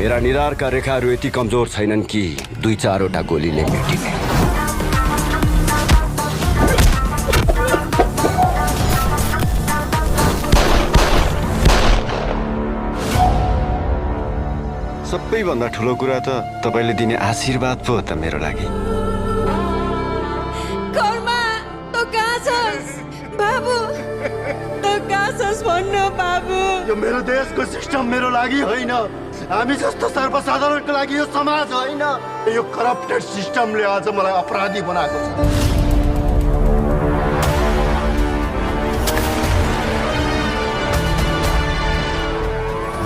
मेरा निधारका रेखाहरू यति कमजोर छैनन् कि 2-4 वटा गोलीले मेटिने। सबैभन्दा ठुलो कुरा त तपाईले दिने आशीर्वाद पो त मेरो लागि। कर्मा तो कहाँ छस् बाबु, तो कहाँ छस् भन्नु बाबु। यो मेरो देशको सिस्टम मेरो लागि होइन, हामी जस्तो सर्वसाधारणको लागि यो समाज होइन। यो करप्टेड सिस्टमले आज मलाई अपराधी बनाएको छ।